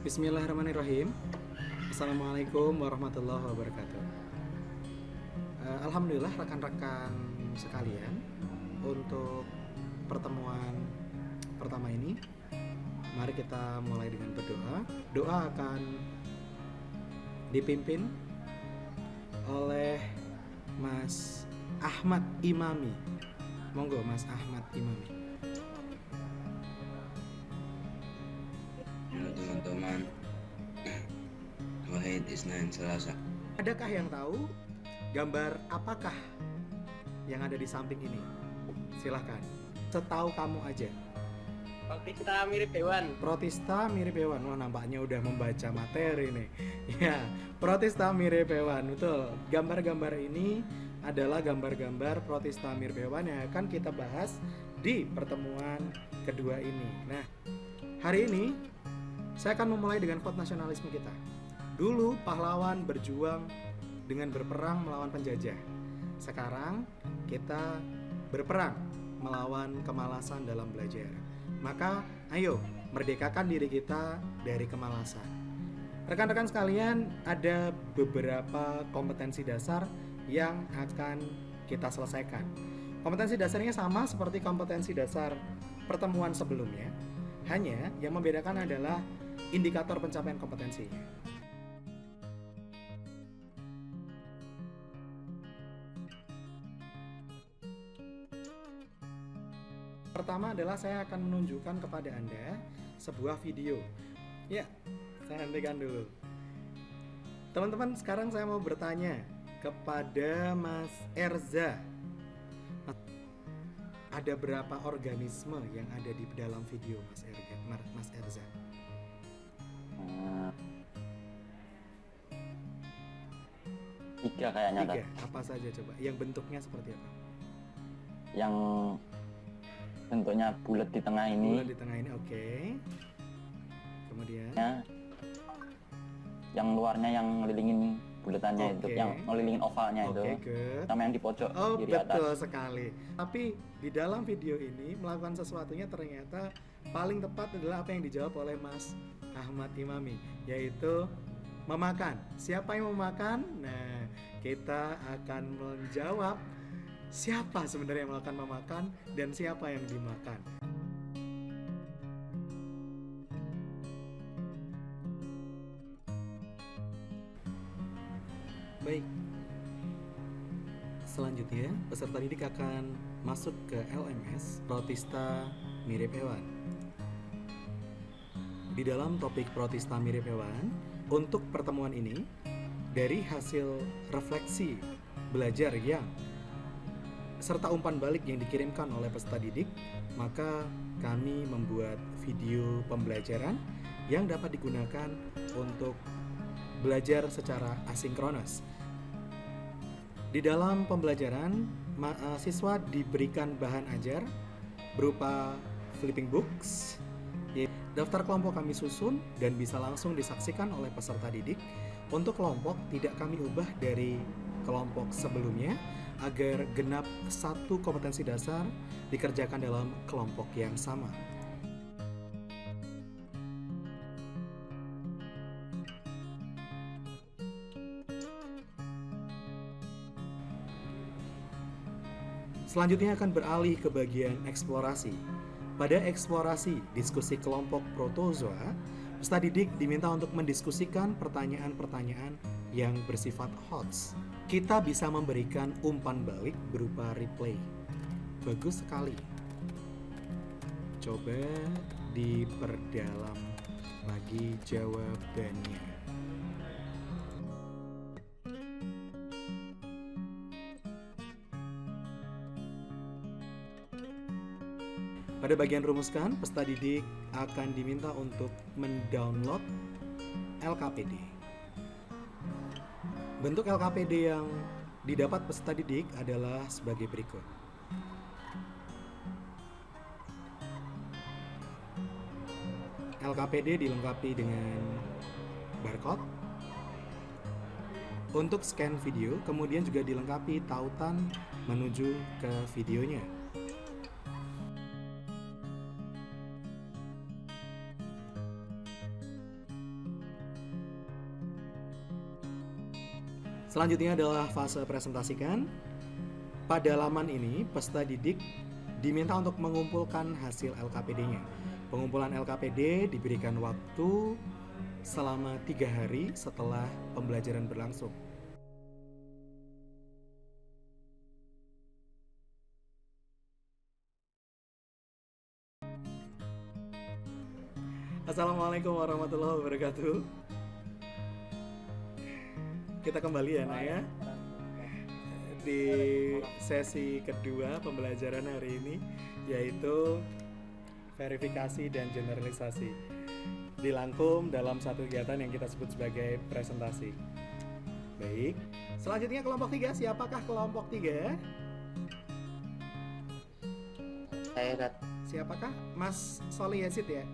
Bismillahirrahmanirrahim. Assalamualaikum warahmatullahi wabarakatuh. Alhamdulillah rekan-rekan sekalian, untuk pertemuan pertama ini mari kita mulai dengan berdoa. Doa akan dipimpin oleh Mas Ahmad Imami. Monggo Mas Ahmad Imami. Halo teman-teman, Wahid Isnain Selasa. Adakah yang tahu gambar apakah yang ada di samping ini? Silahkan, setahu kamu aja. Protista mirip hewan. Protista mirip hewan. Wah, nampaknya udah membaca materi nih. Ya, protista mirip hewan. Betul. Gambar-gambar ini adalah gambar-gambar protista mirip hewan yang akan kita bahas di pertemuan kedua ini. Nah, hari ini saya akan memulai dengan quote nasionalisme kita. Dulu pahlawan berjuang dengan berperang melawan penjajah. Sekarang kita berperang melawan kemalasan dalam belajar. Maka ayo merdekakan diri kita dari kemalasan. Rekan-rekan sekalian, ada beberapa kompetensi dasar yang akan kita selesaikan. Kompetensi dasarnya sama seperti kompetensi dasar pertemuan sebelumnya. Hanya yang membedakan adalah indikator pencapaian kompetensinya. Pertama adalah saya akan menunjukkan kepada Anda sebuah video. Ya, saya hentikan dulu. Teman-teman, sekarang saya mau bertanya kepada Mas Erza. Ada berapa organisme yang ada di dalam video Mas Erza? Tiga kayaknya. Tiga. Apa saja coba? Yang bentuknya seperti apa? Yang bentuknya bulat di tengah ini. Bulat di tengah ini, oke. Kemudian yang luarnya yang ngelilingin bulatannya itu, yang ngelilingin ovalnya itu. Good. Sama yang di pojok kiri atas. Betul sekali. Tapi di dalam video ini melakukan sesuatunya ternyata paling tepat adalah apa yang dijawab oleh Mas Ahmad Imami, yaitu memakan. Siapa yang memakan? Nah, kita akan menjawab siapa sebenarnya yang melakukan memakan dan siapa yang dimakan. Baik. Selanjutnya, peserta didik akan masuk ke LMS Protista Mirip Hewan. Di dalam topik protista mirip hewan, untuk pertemuan ini, dari hasil refleksi belajar yang serta umpan balik yang dikirimkan oleh peserta didik, maka kami membuat video pembelajaran yang dapat digunakan untuk belajar secara asinkronus. Di dalam pembelajaran, siswa diberikan bahan ajar berupa flipping books. Daftar kelompok kami susun dan bisa langsung disaksikan oleh peserta didik. Untuk kelompok tidak kami ubah dari kelompok sebelumnya agar genap satu kompetensi dasar dikerjakan dalam kelompok yang sama. Selanjutnya akan beralih ke bagian eksplorasi. Pada eksplorasi diskusi kelompok protozoa, peserta didik diminta untuk mendiskusikan pertanyaan-pertanyaan yang bersifat HOTS. Kita bisa memberikan umpan balik berupa replay. Bagus sekali. Coba diperdalam lagi jawabannya. Pada bagian rumuskan, peserta didik akan diminta untuk mendownload LKPD. Bentuk LKPD yang didapat peserta didik adalah sebagai berikut. LKPD dilengkapi dengan barcode untuk scan video, kemudian juga dilengkapi tautan menuju ke videonya. Selanjutnya adalah fase presentasikan. Pada laman ini, peserta didik diminta untuk mengumpulkan hasil LKPD-nya. Pengumpulan LKPD diberikan waktu selama 3 hari setelah pembelajaran berlangsung. Assalamualaikum warahmatullahi wabarakatuh. Kita kembali ya Nak ya, di sesi kedua pembelajaran hari ini, yaitu verifikasi dan generalisasi, dilangkum dalam satu kegiatan yang kita sebut sebagai presentasi. Baik, selanjutnya kelompok 3. Siapakah kelompok 3? Saya Rat. Siapakah? Mas Soli Yazid ya?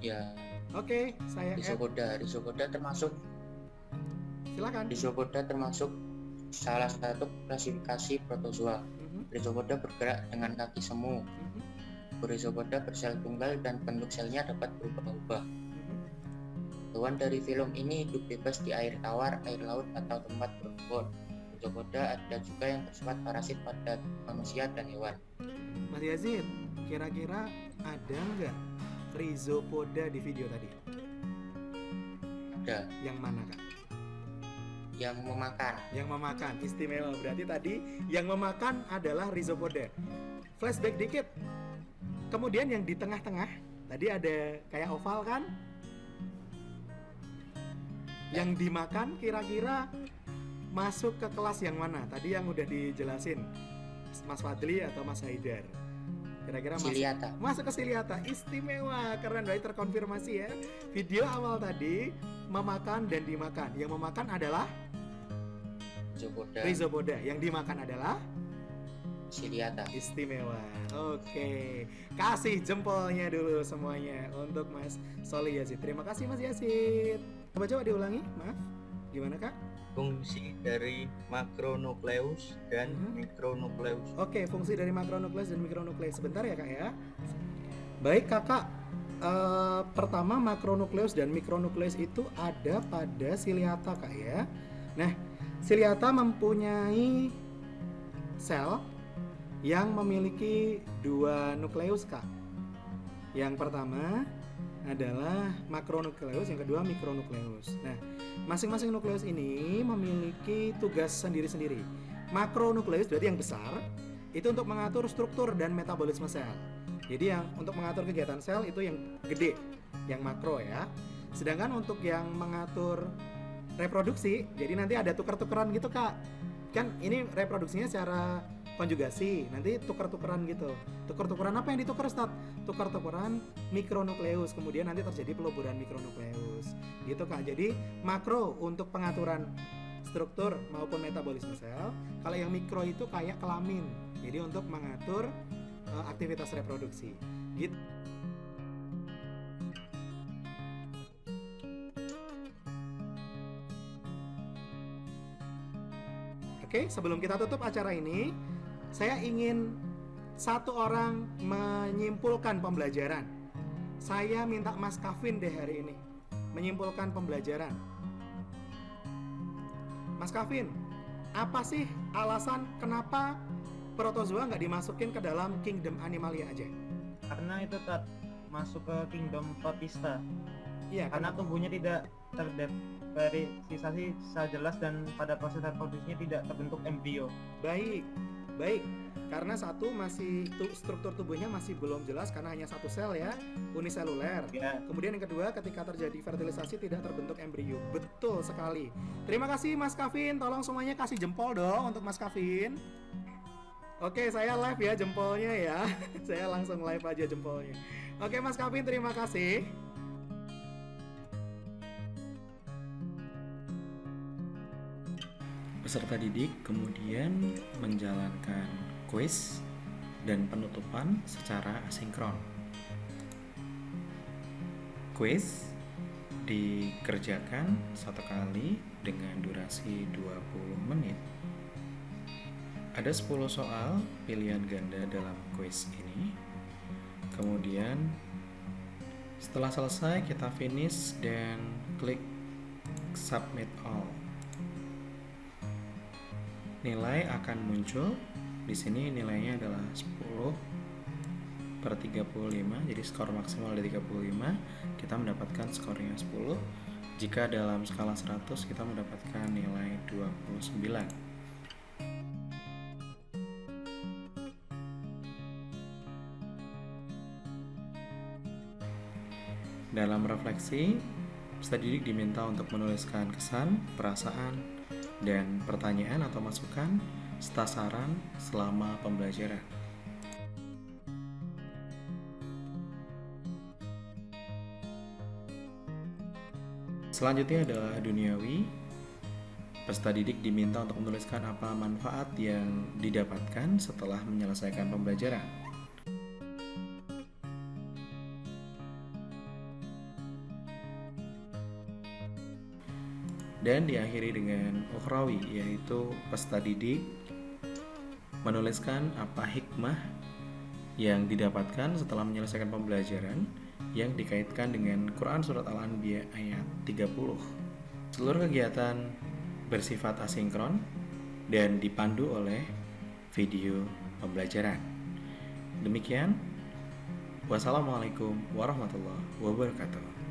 Ya, Oke, saya Ed. Rhizopoda termasuk Silakan. Rhizopoda termasuk salah satu klasifikasi protozoa. Rhizopoda bergerak dengan kaki semu. Rhizopoda bersel tunggal dan bentuk selnya dapat berubah-ubah. Hewan dari film ini hidup bebas di air tawar, air laut, atau tempat berkebun. Rhizopoda ada juga yang bersifat parasit pada manusia dan hewan. Mas Yazid, kira-kira ada nggak Rhizopoda di video tadi? Ada Yang mana Kak? yang memakan. Yang memakan, istimewa. Berarti tadi yang memakan adalah Rhizopoda. Flashback dikit. Kemudian yang di tengah-tengah, tadi ada kayak oval kan? Yang dimakan kira-kira masuk ke kelas yang mana? Tadi yang udah dijelasin Mas Fadli atau Mas Haidar. Kira-kira Ciliata. masuk ke Ciliata. Istimewa, keren, berarti terkonfirmasi ya. Video awal tadi memakan dan dimakan. Yang memakan adalah Rhizopoda. Yang dimakan adalah Ciliata. istimewa. Oke, kasih jempolnya dulu semuanya untuk Mas Soli Yazid. Terima kasih Mas Yazid. Coba diulangi, maaf. Gimana Kak? Fungsi dari makronukleus dan mikronukleus. Oke, fungsi dari makronukleus dan mikronukleus. Sebentar ya Kak ya. Baik Kakak, pertama makronukleus dan mikronukleus itu ada pada Ciliata Kak ya. Nah, Ciliata mempunyai sel yang memiliki 2 nukleus Kak. Yang pertama adalah makronukleus, yang kedua mikronukleus. Nah, masing-masing nukleus ini memiliki tugas sendiri-sendiri. Makronukleus berarti yang besar, itu untuk mengatur struktur dan metabolisme sel. Jadi yang untuk mengatur kegiatan sel itu yang gede, yang makro ya. Sedangkan untuk yang mengatur reproduksi, jadi nanti ada tuker-tukeran gitu Kak. Kan ini reproduksinya secara konjugasi, nanti tuker-tukeran gitu. Tuker-tukeran apa yang ditukar Ustaz? Tuker-tukeran mikronukleus, kemudian nanti terjadi peluburan mikronukleus gitu Kak. Jadi makro untuk pengaturan struktur maupun metabolisme sel. Kalau yang mikro itu kayak kelamin, jadi untuk mengatur aktivitas reproduksi gitu. Oke, sebelum kita tutup acara ini, saya ingin satu orang menyimpulkan pembelajaran. Saya minta Mas Kavin deh hari ini menyimpulkan pembelajaran. Mas Kavin, apa sih alasan kenapa protozoa nggak dimasukin ke dalam kingdom animalia aja? Karena itu tak masuk ke kingdom protista. Iya, Karena tumbuhnya tidak terdiferensiasi secara jelas dan pada proses reproduksinya tidak terbentuk embrio. baik. Karena satu masih struktur tubuhnya masih belum jelas karena hanya satu sel ya, uniseluler. Ya. Kemudian yang kedua, ketika terjadi fertilisasi tidak terbentuk embrio. Betul sekali. Terima kasih Mas Kavin. Tolong semuanya kasih jempol dong untuk Mas Kavin. Oke, saya live ya jempolnya ya. Saya langsung live aja jempolnya. Oke Mas Kavin, terima kasih. Peserta didik kemudian menjalankan kuis dan penutupan secara asinkron. Kuis dikerjakan satu kali dengan durasi 20 menit. Ada 10 soal pilihan ganda dalam kuis ini. Kemudian setelah selesai kita finish dan klik submit all. nilai akan muncul. Di sini nilainya adalah 10/35, jadi skor maksimal ada 35, kita mendapatkan skornya 10. Jika dalam skala 100 kita mendapatkan nilai 29. Dalam refleksi, peserta didik diminta untuk menuliskan kesan, perasaan, dan pertanyaan atau masukan serta saran selama pembelajaran. Selanjutnya adalah duniawi. Peserta didik diminta untuk menuliskan apa manfaat yang didapatkan setelah menyelesaikan pembelajaran. Dan diakhiri dengan ukhrawi, yaitu peserta didik menuliskan apa hikmah yang didapatkan setelah menyelesaikan pembelajaran yang dikaitkan dengan Quran Surat Al-Anbiya ayat 30. Seluruh kegiatan bersifat asinkron dan dipandu oleh video pembelajaran. Demikian, wassalamualaikum warahmatullahi wabarakatuh.